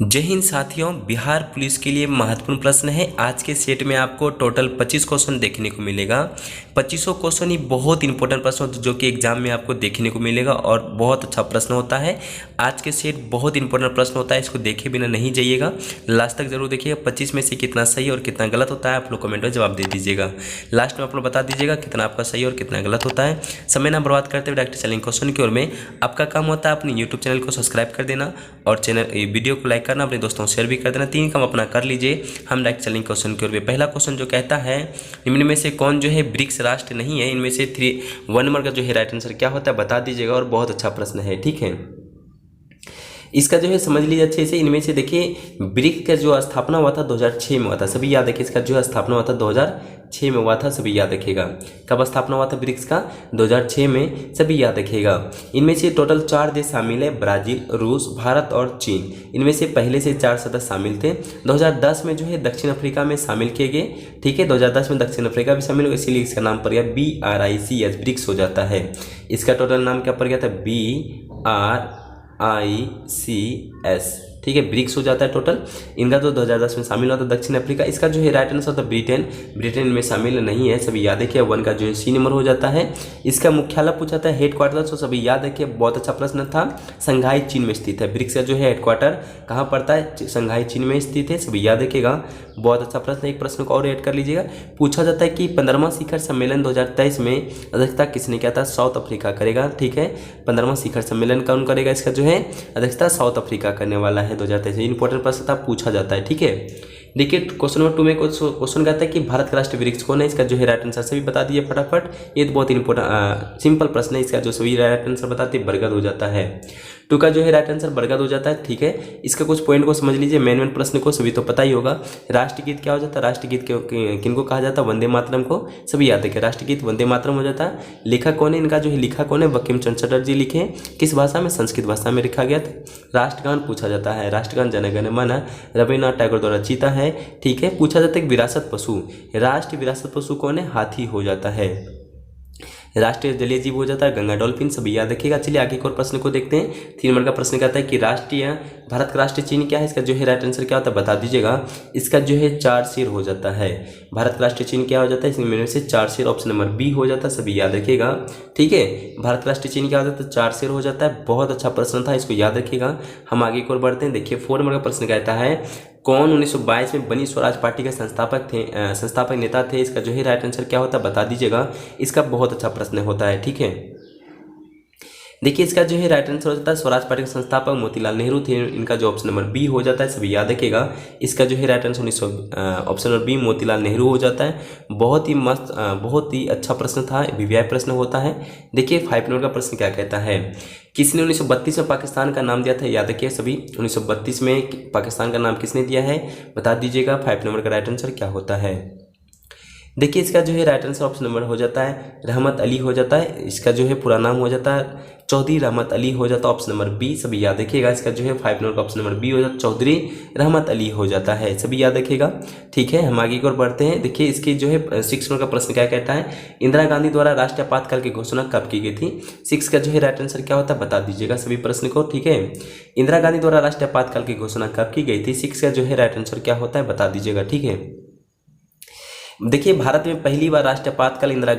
जय हिंद साथियों, बिहार पुलिस के लिए महत्वपूर्ण प्रश्न है। आज के सेट में आपको टोटल 25 क्वेश्चन देखने को मिलेगा। 25 क्वेश्चन ही बहुत इंपॉर्टेंट प्रश्न होता है जो कि एग्जाम में आपको देखने को मिलेगा और बहुत अच्छा प्रश्न होता है। आज के सेट बहुत इंपॉर्टेंट प्रश्न होता है, इसको देखे बिना नहीं जाइएगा, लास्ट तक जरूर देखिएगा। 25 में से कितना सही और कितना गलत होता है आप लोग कमेंट में जवाब दे दीजिएगा। लास्ट में आप लोग बता दीजिएगा कितना आपका सही और कितना गलत होता है। समय ना बर्बाद करते हुए डायरेक्ट चलेंगे क्वेश्चन की ओर में। आपका काम होता है अपने यूट्यूब चैनल को सब्सक्राइब कर देना और वीडियो को लाइक करना, अपने दोस्तों शेयर भी कर देना। तीन काम अपना कर लीजिए। हम डायरेक्ट चलेंगे क्वेश्चन की ओर में। पहला क्वेश्चन जो कहता है, निम्न में से कौन जो है ब्रिक्स राष्ट्र नहीं है? इनमें से 1 नंबर का जो है राइट आंसर क्या होता है बता दीजिएगा। और बहुत अच्छा प्रश्न है, ठीक है। इसका जो है समझ लीजिए अच्छे से। इनमें से देखिए ब्रिक्स का जो स्थापना हुआ था 2006 में हुआ था, सभी याद रखिए। इसका जो है स्थापना हुआ था 2006 में हुआ था, सभी याद रखिएगा। कब स्थापना हुआ था ब्रिक्स का? 2006 में, सभी याद रखिएगा। इनमें से टोटल 4 देश शामिल है, ब्राजील, रूस, भारत और चीन। इनमें से पहले से 4 सदस्य शामिल थे। 2010 में जो है दक्षिण अफ्रीका में शामिल किए गए, ठीक है। 2010 में दक्षिण अफ्रीका भी शामिल हो, इसीलिए इसका नाम पड़ गया BRICS, ब्रिक्स हो जाता है। इसका टोटल नाम क्या पड़ गया था? BRICS, ठीक है, ब्रिक्स हो जाता है टोटल। इनका तो 2010 में शामिल हुआ था दक्षिण अफ्रीका। इसका जो है राइट आंसर था ब्रिटेन। ब्रिटेन में शामिल नहीं है, सभी याद रखिए। 1 का जो है C नंबर हो जाता है। इसका मुख्यालय पूछा था, हेडक्वार्टर, तो सभी याद रखिए। बहुत अच्छा प्रश्न था। संघाई चीन में स्थित है। ब्रिक्स का जो है हेडक्वार्टर कहाँ पड़ता है? संघाई चीन में स्थित है, सभी याद रखिएगा। बहुत अच्छा प्रश्न। एक प्रश्न को और ऐड कर लीजिएगा। पूछा जाता है कि 15वां शिखर सम्मेलन 2023 में अध्यक्षता किसने किया था? साउथ अफ्रीका करेगा, ठीक है। 15वां शिखर सम्मेलन कौन करेगा? इसका जो है अध्यक्षता साउथ अफ्रीका करने वाला है 2023। इंपॉर्टेंट प्रश्न था, पूछा जाता है, ठीक है। देखिए क्वेश्चन नंबर 2 में क्वेश्चन कहता है कि भारत का राष्ट्रीय वृक्ष कौन है? इसका जो है राइट आंसर सभी बता दिए फटाफट। ये तो बहुत इंपॉर्टेंट सिंपल प्रश्न है। इसका जो सभी राइट आंसर बताते हैं बरगद हो जाता है। 2 का जो है राइट आंसर बरगद हो जाता है, ठीक है। इसका कुछ पॉइंट को समझ लीजिए। मेन प्रश्न को सभी तो पता ही होगा। राष्ट्रगीत क्या हो जाता है? राष्ट्रगीत किनको कहा जाता है? वंदे मातरम को, सभी याद रखें। राष्ट्रगीत वंदे मातरम हो जाता है। लेखक कौन है? इनका जो है लिखा कौन है? बंकिम चंद्र चटर्जी लिखे हैं। किस भाषा में? संस्कृत भाषा में लिखा गया था। राष्ट्रगान पूछा जाता है, राष्ट्रगान जन गण मन रविन्द्रनाथ टैगोर द्वारा रचिता है, ठीक है। पूछा जाता है विरासत पशु, राष्ट्रीय विरासत पशु कौन है? हाथी हो जाता है। राष्ट्रीय जलीय जीव हो जाता है गंगा डॉल्फिन, सभी याद रखिएगा। चलिए आगे एक और प्रश्न को देखते हैं। 3 नंबर का प्रश्न कहता है कि भारत का राष्ट्रीय चिन्ह क्या है? इसका जो है राइट आंसर क्या होता है बता दीजिएगा। इसका जो है 4 सिर हो जाता है। भारत का राष्ट्रीय चिन्ह क्या हो जाता है? इसमें से 4 सिर, ऑप्शन नंबर बी हो जाता है, सभी याद रखिएगा, ठीक है। भारत का राष्ट्रीय चिन्ह क्या हो जाता है? 4 सिर हो जाता है। बहुत अच्छा प्रश्न था, इसको याद रखिएगा। हम आगे की ओर बढ़ते हैं। देखिए 4 नंबर का प्रश्न कहता है, कौन 1922 में बनी स्वराज पार्टी के संस्थापक नेता थे? इसका जो है राइट आंसर क्या होता है बता दीजिएगा। इसका बहुत अच्छा प्रश्न होता है, ठीक है। देखिए इसका जो है राइट आंसर हो जाता है स्वराज पार्टी के संस्थापक मोतीलाल नेहरू थे। इनका जो ऑप्शन नंबर बी हो जाता है, सभी याद रखिएगा। इसका जो है right answer option number B Motilal Nehru हो जाता है। बहुत ही मस्त, बहुत ही अच्छा प्रश्न था, विव्याय प्रश्न होता है। देखिए 5 नंबर का प्रश्न क्या कहता है, किसने 1932 में पाकिस्तान का नाम दिया था? याद रखिए सभी, 1932 में पाकिस्तान का नाम किसने दिया है बता दीजिएगा। 5 नंबर का राइट आंसर क्या होता है? देखिए इसका जो है राइट आंसर ऑप्शन नंबर हो जाता है रहमत अली हो जाता है। इसका जो है पूरा नाम हो जाता है चौधरी रहमत अली हो जाता है, ऑप्शन नंबर बी, सभी याद रखिएगा। इसका जो है 5 नंबर का ऑप्शन नंबर बी हो जाता है, चौधरी रहमत अली हो जाता है, सभी याद रखिएगा, ठीक है। हम आगे की ओर बढ़ते हैं। देखिए इसकी जो है 6 नंबर का प्रश्न क्या कहता है, इंदिरा गांधी द्वारा राष्ट्रीय आपातकाल की घोषणा कब की गई थी? 6 का जो है राइट आंसर क्या होता है बता दीजिएगा सभी प्रश्न को, ठीक है। इंदिरा गांधी द्वारा राष्ट्रीय आपातकाल की घोषणा कब की गई थी? 6 का जो है राइट आंसर क्या होता है बता दीजिएगा, ठीक है। देखिए भारत में पहली बार राष्ट्रीय आपातकाल इंदिरा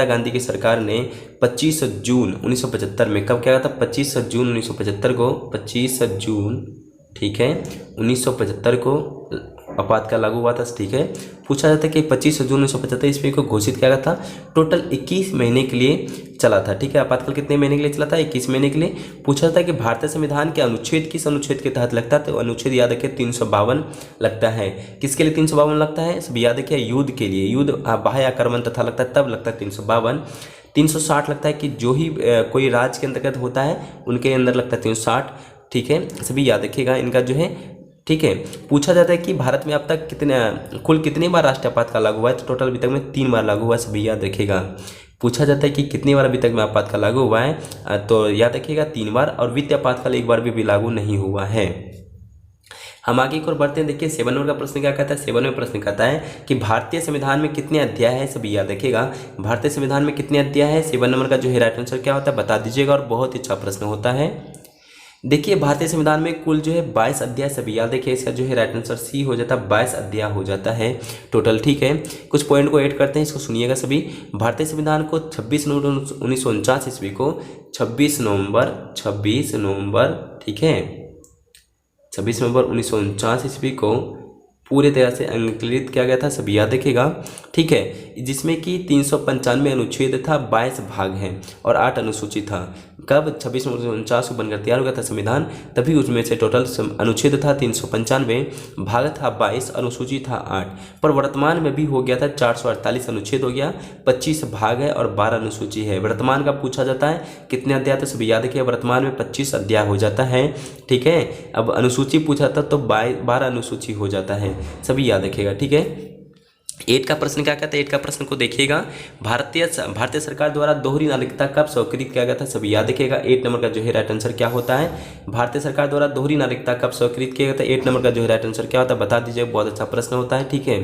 गांधी की सरकार ने 25 जून 1975 में कब किया था? 25 जून 1975 को, 25 जून, ठीक है, 1975 को आपातकाल लागू हुआ था, ठीक है। पूछा जाता है कि 25 जून 1975 ईस्वी को घोषित किया गया था। टोटल 21 महीने के लिए चला था, ठीक है। आपातकाल कितने महीने के लिए चला था? 21 महीने के लिए। पूछा जाता है कि भारतीय संविधान के अनुच्छेद किस अनुच्छेद के तहत लगता है? तो अनुच्छेद याद रखिए 352 लगता है। किसके लिए 352 लगता है? सब याद रखिए युद्ध के लिए, युद्ध बाह्य आक्रमण तथा लगता है तब लगता है 352। 360 लगता है कि जो ही कोई राज्य के अंतर्गत होता है उनके अंदर लगता है 360, ठीक है, सभी याद रखिएगा इनका जो है, ठीक है। पूछा जाता है कि भारत में अब तक कुल कितनी बार राष्ट्रीय आपातकाल लागू हुआ है? तो टोटल अभी तक में 3 बार लागू हुआ है, सभी याद रखिएगा। पूछा जाता है कि कितनी बार अभी तक में आपातकाल लागू हुआ है, तो याद रखिएगा 3 बार, और वित्तीय आपातकाल एक बार भी लागू नहीं हुआ है। हम आगे की ओर बढ़ते हैं। देखिए 7 नंबर का प्रश्न क्या कहता है? 7 में प्रश्न कहता है कि भारतीय संविधान में कितने अध्याय है? सभी याद रखिएगा, भारतीय संविधान में कितने अध्याय है? 7 नंबर का जो है राइट आंसर क्या होता है बता दीजिएगा। और बहुत ही अच्छा प्रश्न होता है। देखिए भारतीय संविधान में कुल जो है 22 अध्याय सभी याद रखिए, इसका जो है राइट आंसर सी हो जाता है, 22 अध्याय हो जाता है टोटल। ठीक है, कुछ पॉइंट को ऐड करते हैं, इसको सुनिएगा सभी। भारतीय संविधान को 26 नवंबर 1949 ईस्वी को 26 नवंबर ठीक है 26 नवंबर 1949 ईस्वी को पूरे तरह से अनुकूलित किया गया था, सभी याद रखिएगा। ठीक है, जिसमें कि 395 अनुच्छेद था, 22 भाग हैं और 8 अनुसूची था। कब 26 नवंबर 1949 को बनकर तैयार हो गया था संविधान, तभी उसमें से टोटल अनुच्छेद था 395, भाग था 22, अनुसूची था 8। पर वर्तमान में भी हो गया था 448 अनुच्छेद हो गया, 25 भाग है और 12 अनुसूची है। वर्तमान का पूछा जाता है कितने अध्याय, तो सभी याद रखिए वर्तमान में 25 अध्याय हो जाता है। ठीक है, अब अनुसूची पूछा था तो 12 अनुसूची हो जाता है, सभी याद रखिएगा। ठीक है, 8 का प्रश्न क्या कहता है, 8 का प्रश्न को देखिएगा। भारतीय सरकार द्वारा दोहरी नागरिकता कब स्वीकृत किया गया था, सभी याद रखिएगा। 8 नंबर का जो है राइट आंसर क्या होता है, भारतीय सरकार द्वारा दोहरी नागरिकता कब स्वीकृत किया गया था, 8 नंबर का जो है राइट आंसर क्या होता है बता दीजिए, बहुत अच्छा प्रश्न होता है। ठीक है,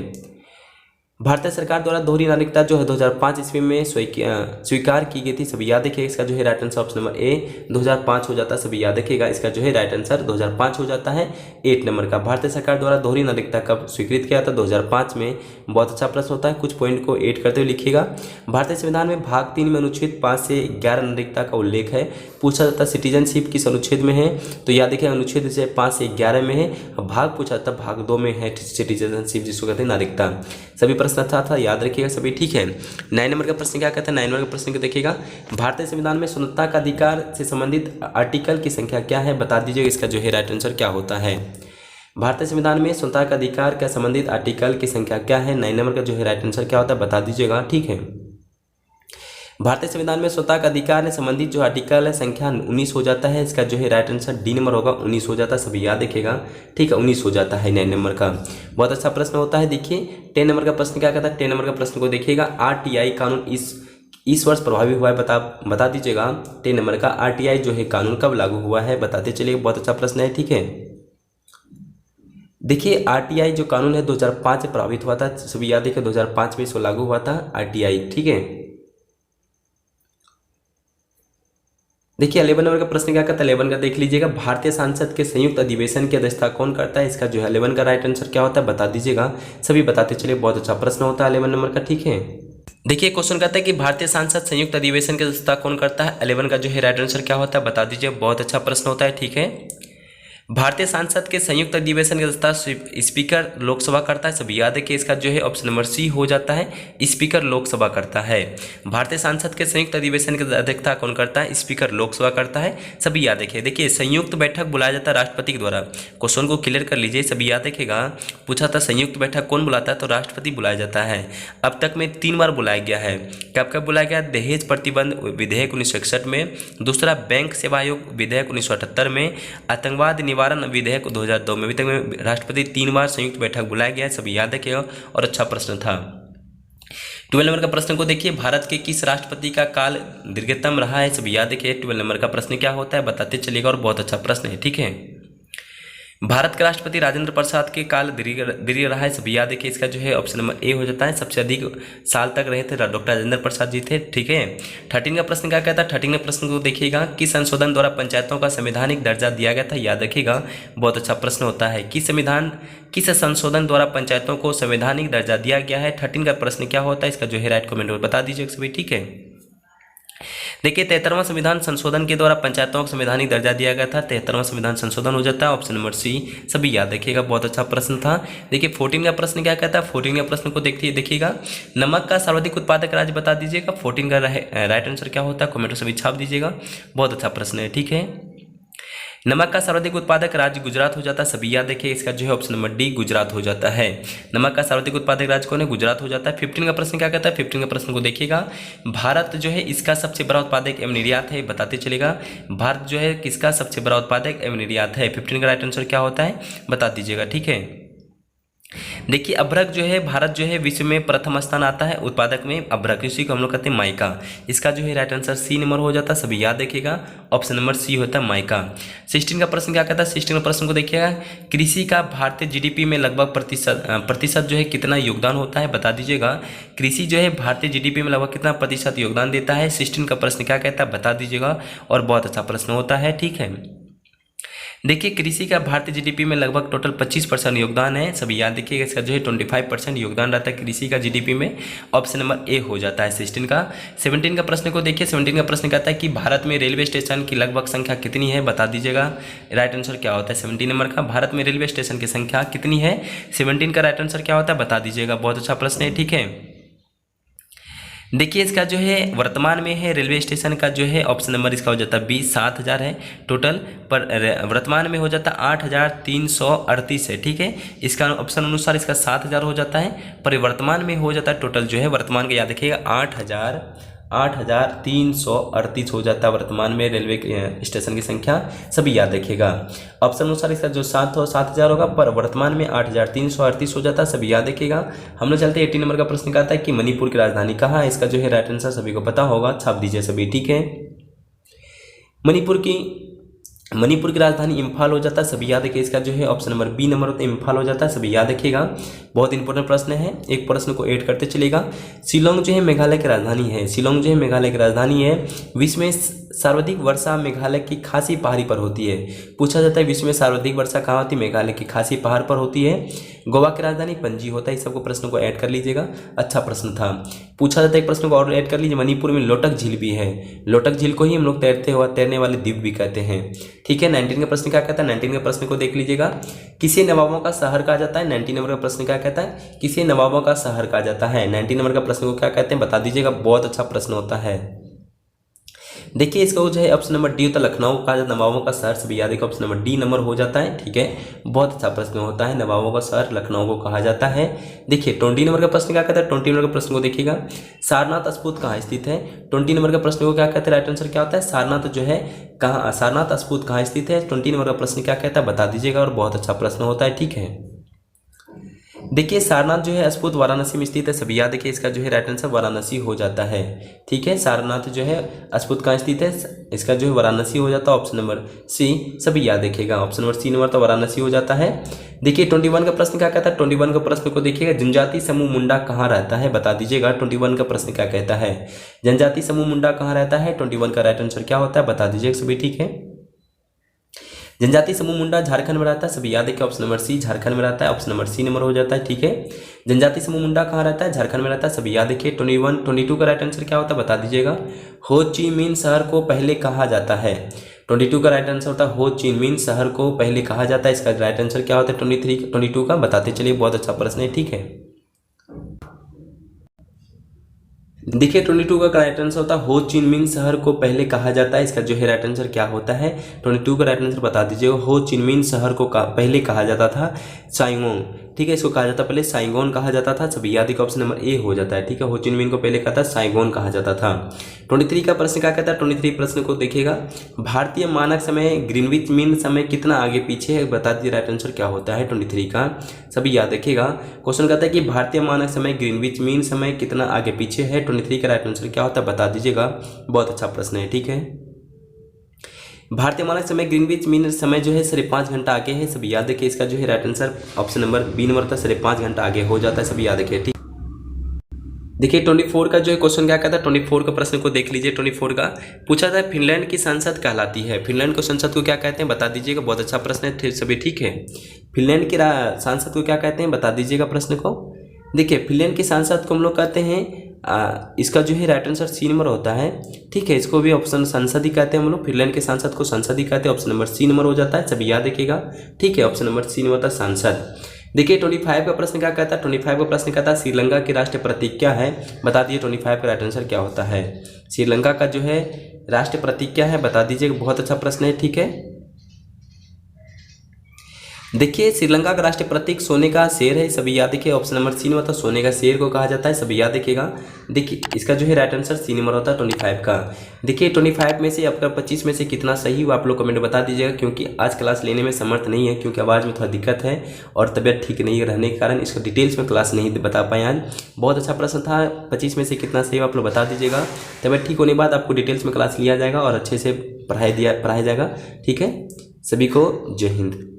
भारतीय सरकार द्वारा दोहरी नागरिकता जो है 2005 ईस्वी में स्वीकार की गई थी, सभी याद रखिएगा। इसका जो है right answer option number A 2005 हो जाता है, सभी याद रखिएगा। इसका जो है राइट आंसर 2005 हो जाता है 8 नंबर का। भारतीय सरकार द्वारा दोहरी नागरिकता कब स्वीकृत किया था, 2005 में, बहुत अच्छा प्रश्न होता है। कुछ पॉइंट को ऐड करते हुए लिखिएगा। भारतीय संविधान में भाग 3 में अनुच्छेद 5 से 11 नागरिकता का उल्लेख है। पूछा जाता है सिटीजनशिप किस अनुच्छेद में है, तो याद रखिए अनुच्छेद से 5 से 11 में है। भाग पूछा जाता है भाग 2 में है सिटीजनशिप, जिसको कहते हैं नागरिकता। सभी प्रश्न अच्छा था, याद रखिएगा सभी। ठीक है, 9 नंबर का प्रश्न क्या कहता है, 9 नंबर का प्रश्न को देखिएगा। भारतीय संविधान में स्वतंत्रता का अधिकार से संबंधित आर्टिकल की संख्या क्या है, बता दीजिएगा। इसका जो है राइट आंसर क्या होता है, भारतीय संविधान में स्वतंत्रता का अधिकार का संबंधित आर्टिकल की संख्या क्या है, 9 नंबर का जो है राइट आंसर क्या होता है बता दीजिएगा। ठीक है, भारतीय संविधान में स्वतंत्रता का अधिकार से संबंधित जो आर्टिकल है संख्या 19 हो जाता है। इसका जो है राइट आंसर डी नंबर होगा, 19 हो जाता है, सभी याद रखिएगा। ठीक है, 19 हो जाता है 9 नंबर का, बहुत अच्छा प्रश्न होता है। देखिए 10 नंबर का प्रश्न क्या कहता है, 10 नंबर का प्रश्न को देखिएगा। आरटीआई कानून इस वर्ष प्रभावी हुआ है, बता दीजिएगा। 10 नंबर का आरटीआई जो है कानून कब लागू हुआ है बताते चलिए, बहुत अच्छा प्रश्न है। ठीक है, देखिए आरटीआई जो कानून है 2005 से प्रभावित हुआ था, सभी याद रखिए 2005 में इसको लागू हुआ था आरटीआई। ठीक है, देखिए 11 नंबर का प्रश्न क्या कहता है, 11 का देख लीजिएगा। भारतीय संसद के संयुक्त अधिवेशन की अध्यक्षता कौन करता है, इसका जो है 11 का राइट आंसर क्या होता है बता दीजिएगा, सभी बताते चलिए, बहुत अच्छा प्रश्न होता है 11 नंबर का। ठीक है, देखिए क्वेश्चन कहता है कि भारतीय संसद संयुक्त अधिवेशन की अध्यक्षता कौन करता है, 11 का जो है राइट आंसर क्या होता है बता दीजिए, बहुत अच्छा प्रश्न होता है। ठीक है, भारतीय संसद के संयुक्त अधिवेशन की अध्यक्षता स्पीकर लोकसभा करता है, सभी याद है कि इसका जो है ऑप्शन नंबर सी हो जाता है, स्पीकर लोकसभा करता है। भारतीय संसद के संयुक्त अधिवेशन की अध्यक्षता कौन करता है, स्पीकर लोकसभा करता है, सभी याद रखिए। देखिए संयुक्त बैठक बुलाया जाता है राष्ट्रपति के द्वारा, क्वेश्चन को क्लियर कर लीजिए, सभी याद रखिएगा। पूछा था संयुक्त बैठक कौन बुलाता है, तो राष्ट्रपति बुलाया जाता है। अब तक में 3 बार बुलाया गया है, कब कब बुलाया गया, दहेज प्रतिबंध विधेयक 1961 में, दूसरा बैंक सेवा आयोग विधेयक 1978 में, आतंकवाद निवारण विधेयक 2002 में। अभी तक में राष्ट्रपति 3 बार संयुक्त बैठक बुलाया गया है, सभी याद रखिएगा, और अच्छा प्रश्न था। 12 नंबर का प्रश्न को देखिए। भारत के किस राष्ट्रपति का काल दीर्घतम रहा है, सभी याद रखिए। 12 नंबर का प्रश्न क्या होता है बताते चलिएगा, और बहुत अच्छा प्रश्न है। ठीक है, भारत के राष्ट्रपति राजेंद्र प्रसाद के काल दीर्घ रहा है, सभी याद रखिए। इसका जो है ऑप्शन नंबर ए हो जाता है, सबसे अधिक साल तक रहे थे डॉक्टर राजेंद्र प्रसाद जी थे। ठीक है, 13 का प्रश्न क्या कहता है, 13 का प्रश्न को देखिएगा। किस संशोधन द्वारा पंचायतों का संवैधानिक दर्जा दिया गया था, याद रखिएगा, बहुत अच्छा प्रश्न होता है। किस संशोधन द्वारा पंचायतों को संवैधानिक दर्जा दिया गया है, 13 का प्रश्न क्या होता है, इसका जो है राइट कमेंट में बता दीजिएगा सभी। ठीक है, देखिए 73वां संविधान संशोधन के द्वारा पंचायतों को संवैधानिक दर्जा दिया गया था, 73वां संविधान संशोधन हो जाता है, ऑप्शन नंबर सी, सभी याद रखिएगा, बहुत अच्छा प्रश्न था। देखिए 14 का प्रश्न क्या कहता है, 14 का प्रश्न को देखिएगा। नमक का सर्वाधिक उत्पादक राज्य बता दीजिएगा, 14 का राइट आंसर क्या होता है, कमेंट सभी छाप दीजिएगा, बहुत अच्छा प्रश्न है। ठीक है, नमक का सर्वाधिक उत्पादक राज्य गुजरात हो जाता है, सभी याद रखिए। इसका जो है ऑप्शन नंबर डी गुजरात हो जाता है। नमक का सर्वाधिक उत्पादक राज्य कौन है, गुजरात हो जाता है। 15 का प्रश्न क्या कहता है, 15 का प्रश्न को देखिएगा। भारत जो है इसका सबसे बड़ा उत्पादक एवं निर्यात है, बताते चलेगा। भारत जो है किसका सबसे बड़ा उत्पादक एवं निर्यात है, 15 का राइट आंसर क्या होता है बता दीजिएगा। ठीक है, देखिए अभ्रक जो है, भारत जो है विश्व में प्रथम स्थान आता है उत्पादक में अभ्रक, इसी को हम लोग कहते हैं माइका। इसका जो है राइट आंसर सी नंबर हो जाता है, सभी याद रखिएगा, ऑप्शन नंबर सी होता है माइका। 16 का प्रश्न क्या कहता है, 16 का प्रश्न को देखिएगा। कृषि का भारतीय जीडीपी में लगभग प्रतिशत जो है कितना योगदान होता है, बता दीजिएगा। कृषि जो है भारतीय जीडीपी में लगभग कितना प्रतिशत योगदान देता है, 16 का प्रश्न क्या कहता है बता दीजिएगा, और बहुत अच्छा प्रश्न होता है। ठीक है, देखिए कृषि का भारतीय जीडीपी में लगभग टोटल 25% योगदान है, सभी याद रखिएगा। इसका जो है 25% योगदान रहता है कृषि का जीडीपी में। ऑप्शन नंबर ए हो जाता है 16 का। 17 का प्रश्न को देखिए। 17 का प्रश्न कहता है कि भारत में रेलवे स्टेशन की लगभग संख्या कितनी है, बता दीजिएगा। राइट आंसर क्या होता है 17 नंबर का, भारत में रेलवे स्टेशन की संख्या कितनी है। 17 का राइट आंसर क्या होता है बता दीजिएगा। बहुत अच्छा प्रश्न है, ठीक है। देखिए इसका जो है वर्तमान में है रेलवे स्टेशन का जो है ऑप्शन नंबर इसका हो जाता है 7,000 है टोटल, पर वर्तमान में हो जाता है 8,338 है, ठीक है। इसका ऑप्शन अनुसार इसका 7,000 हो जाता है, पर वर्तमान में हो जाता है टोटल जो है वर्तमान का याद रखिएगा 8,338 हो जाता है वर्तमान में रेलवे स्टेशन की संख्या, सभी याद रखिएगा। ऑप्शन अनुसार इसका जो 7,000 होगा, पर वर्तमान में 8,338 हो जाता है, सभी याद रखिएगा। हम लोग चलते हैं 18 नंबर का प्रश्न कहता है कि मणिपुर की राजधानी कहाँ है। इसका जो है राइट आंसर सभी को पता होगा, छाप दीजिए सभी, ठीक है। मणिपुर की राजधानी इम्फाल हो जाता है, सभी याद रखिए। इसका जो है ऑप्शन नंबर बी नंबर होता है, इम्फाल हो जाता है, सभी याद रखिएगा। बहुत इंपॉर्टेंट प्रश्न है, एक प्रश्न को ऐड करते चलेगा। शिलोंग जो है मेघालय की राजधानी है, शिलोंग जो है मेघालय की राजधानी है। विश्व में सर्वाधिक वर्षा मेघालय की खासी पहाड़ी पर होती है। पूछा जाता है विश्व में सर्वाधिक वर्षा कहाँ होती है, मेघालय की खासी पहाड़ पर होती है। गोवा की राजधानी पणजी होता है। इस सबको प्रश्न को ऐड कर लीजिएगा, अच्छा प्रश्न था। पूछा जाता है एक प्रश्न को और ऐड कर लीजिए, मणिपुर में लोटक झील भी है। लोटक झील को ही हम लोग तैरने वाले द्वीप भी कहते हैं, ठीक है। 19 का प्रश्न क्या कहता है, 19 के प्रश्न को देख लीजिएगा। किसे नवाबों का शहर कहा जाता है। 19 नंबर का प्रश्न क्या कहता है, किसे नवाबों का शहर कहा जाता है। 19 नंबर का प्रश्न को क्या कहते हैं बता दीजिएगा, बहुत अच्छा प्रश्न होता है। देखिए इसका जो है ऑप्शन नंबर डी होता है, लखनऊ का नवाबों का शहर, सभी याद रखिए। ऑप्शन नंबर डी नंबर हो जाता है, ठीक है। बहुत अच्छा प्रश्न होता है, नवाबों का शहर लखनऊ को कहा जाता है। देखिए 20 नंबर का प्रश्न क्या कहता है, 20 नंबर का प्रश्न को देखिएगा। सारनाथ स्फूर्त कहाँ स्थित है। 20 नंबर का प्रश्न को क्या कहते हैं, राइट आंसर क्या होता है, सारनाथ जो है कहाँ, सारनाथ स्फूर्त कहाँ स्थित है। 20 नंबर का प्रश्न क्या कहता है बता दीजिएगा, और बहुत अच्छा प्रश्न होता है, ठीक है। देखिए सारनाथ जो है स्फूर्त वाराणसी में स्थित है, सभी याद रखिए। इसका जो है राइट आंसर वाराणसी हो जाता है, ठीक है। सारनाथ जो है स्फूर्त कहाँ स्थित है, इसका जो है वाराणसी हो जाता है, ऑप्शन नंबर सी, सभी याद रखिएगा। ऑप्शन नंबर सी नंबर तो वाराणसी हो जाता है। देखिए 21 का प्रश्न क्या कहता है, 21 का प्रश्न को देखिएगा। जनजाति समूह मुंडा कहाँ रहता है बता दीजिएगा। 21 का प्रश्न क्या कहता है, जनजाति समूह मुंडा कहाँ रहता है। 21 का राइट आंसर क्या होता है बता दीजिएगा सभी, ठीक है। जनजाति समूह मुंडा झारखंड में रहता है, सभी याद रखिए। ऑप्शन नंबर सी झारखंड में रहता है, ऑप्शन नंबर सी नंबर हो जाता है, ठीक है। जनजाति समूह मुंडा कहाँ रहता है, झारखंड में रहता है, सभी याद रखिए। 22 का राइट आंसर क्या होता है बता दीजिएगा। हो ची मिन शहर को पहले कहा जाता है। 22 का राइट आंसर होता है हो ची मिन शहर को पहले कहा जाता है। इसका राइट आंसर क्या होता है 22 का बताते चलिए, बहुत अच्छा प्रश्न है, ठीक है। देखिए 22 का राइट आंसर होता है हो ची मिन शहर को पहले कहा जाता है। इसका जो है राइट आंसर क्या होता है 22 का राइट आंसर बता दीजिएगा। हो ची मिन शहर को पहले कहा जाता था साइगोन, ठीक है। इसको कहा जाता पहले साइगोन कहा जाता था, सभी याद रखिए। ऑप्शन नंबर ए हो जाता है, ठीक है। हो ची मिन को पहले कहा था साइगोन कहा जाता था। 23 का प्रश्न क्या कहता है, 23 प्रश्न को देखिएगा। भारतीय मानक समय ग्रीनविच मीन समय कितना आगे पीछे है बता दीजिए, राइट आंसर क्या होता है 23 का, सभी याद रखिएगा। क्वेश्चन कहता है कि भारतीय मानक समय ग्रीनविच मीन समय कितना आगे पीछे है। 23 का राइट आंसर क्या होता है बता दीजिएगा, बहुत अच्छा प्रश्न है, ठीक है। भारतीय मानक समय ग्रीनविच मीन समय जो है 5.5 घंटा आगे है, सभी याद रखिए। इसका जो है right answer option number B number था, 5.5 घंटा आगे हो जाता है, सभी याद रखिए, ठीक। देखिए 24 का जो है क्वेश्चन क्या कहता है, 24 का प्रश्न को देख लीजिए। 24 का पूछा था फिनलैंड की संसद कहलाती है। फिनलैंड को संसद को क्या कहते हैं बता दीजिएगा, बहुत अच्छा प्रश्न है सभी, ठीक है। फिनलैंड की सांसद को क्या कहते हैं बता दीजिएगा प्रश्न को। देखिए फिनलैंड की सांसद को हम लोग कहते हैं इसका जो है राइट आंसर सी नंबर होता है, ठीक है। इसको भी ऑप्शन संसद ही कहते हैं हम लोग, फिनलैंड के सांसद को संसद ही कहते हैं। ऑप्शन नंबर सी नंबर हो जाता है, सभी याद रखिएगा, ठीक है। ऑप्शन नंबर सी नंबर होता है सांसद। देखिए 25 का प्रश्न क्या कहता है, 25 का प्रश्न कहता है श्रीलंका की राष्ट्रीय प्रतीक क्या है बता दीजिए। 25 का राइट आंसर क्या होता है, श्रीलंका का जो है राष्ट्रीय प्रतीक क्या है बता दीजिए, बहुत अच्छा प्रश्न है, ठीक है। देखिए श्रीलंका का राष्ट्रीय प्रतीक सोने का शेर है, सभी याद रखिए। ऑप्शन नंबर सी नंबर होता है सोने का शेर को कहा जाता है, सभी याद रखिएगा। देखिए इसका जो है राइट आंसर सी नंबर होता है 25 का। देखिए 25 में से आपका 25 में से कितना सही हुआ आप लोग कमेंट बता दीजिएगा, क्योंकि आज क्लास लेने में समर्थ नहीं है, क्योंकि आवाज़ में थोड़ा दिक्कत है और तबियत ठीक नहीं रहने के कारण इसको डिटेल्स में क्लास नहीं बता पाए आज। बहुत अच्छा प्रश्न था, 25 में से कितना सही आप लोग बता दीजिएगा। तबियत ठीक होने के बाद आपको डिटेल्स में क्लास लिया जाएगा और अच्छे से पढ़ाया जाएगा, ठीक है। सभी को जय हिंद।